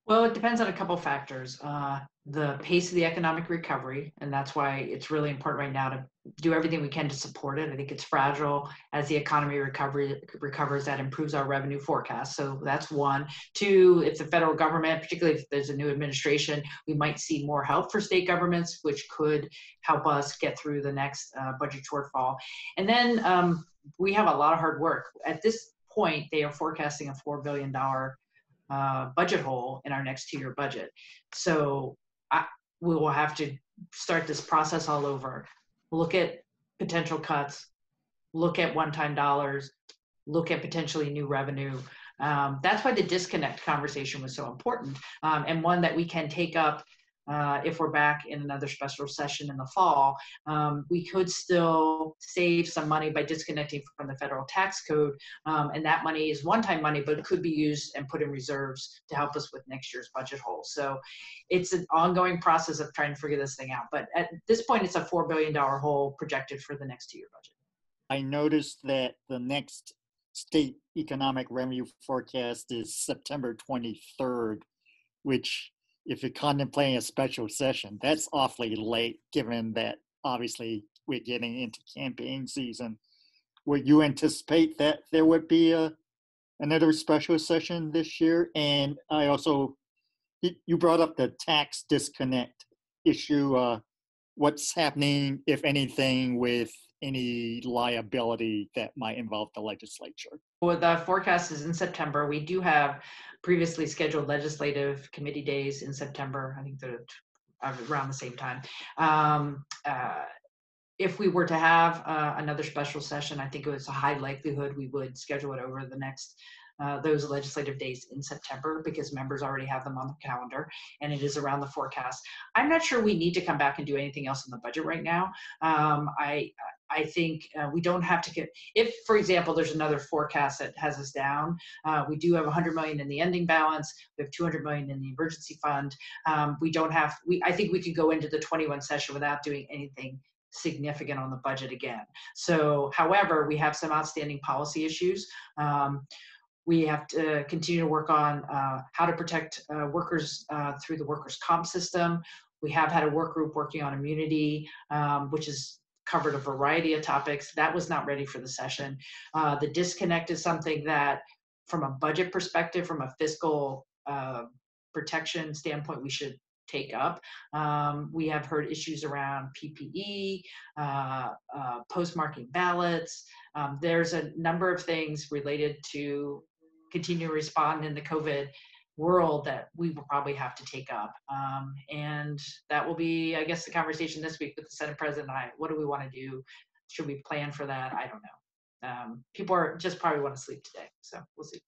Well, it depends on a couple factors. The pace of the economic recovery, and that's why it's really important right now to do everything we can to support it. I think it's fragile as the economy recovers. That improves our revenue forecast. So that's one. Two, if the federal government, particularly if there's a new administration, we might see more help for state governments, which could help us get through the next budget shortfall. And then we have a lot of hard work. At this point, they are forecasting a $4 billion budget hole in our next 2-year budget. So we will have to start this process all over. Look at potential cuts, look at one-time dollars, look at potentially new revenue. That's why the disconnect conversation was so important, and one that we can take up if we're back in another special session in the fall. We could still save some money by disconnecting from the federal tax code, and that money is one-time money, but it could be used and put in reserves to help us with next year's budget hole. So it's an ongoing process of trying to figure this thing out. But at this point, it's a $4 billion hole projected for the next 2-year budget. I noticed that the next state economic revenue forecast is September 23rd, which, if you're contemplating a special session, that's awfully late, given that obviously we're getting into campaign season. Would you anticipate that there would be another special session this year? And I also, you brought up the tax disconnect issue. What's happening, if anything, with any liability that might involve the legislature? Well, the forecast is in September. We do have previously scheduled legislative committee days in September. I think they're around the same time. If we were to have another special session, I think it was a high likelihood we would schedule it over the next those legislative days in September, because members already have them on the calendar and it is around the forecast. I'm not sure we need to come back and do anything else in the budget right now. I think we don't have to get, if, for example, there's another forecast that has us down, we do have 100 million in the ending balance, we have 200 million in the emergency fund. We don't have, I think we could go into the 21 session without doing anything significant on the budget again. So, however, we have some outstanding policy issues. We have to continue to work on how to protect workers through the workers' comp system. We have had a work group working on immunity, which has covered a variety of topics. That was not ready for the session. The disconnect is something that, from a budget perspective, from a fiscal protection standpoint, we should take up. We have heard issues around PPE, postmarking ballots. There's a number of things related to continue to respond in the COVID world that we will probably have to take up. And that will be, I guess, the conversation this week with the Senate President and I. What do we want to do? Should we plan for that? I don't know. People are just probably want to sleep today, so we'll see.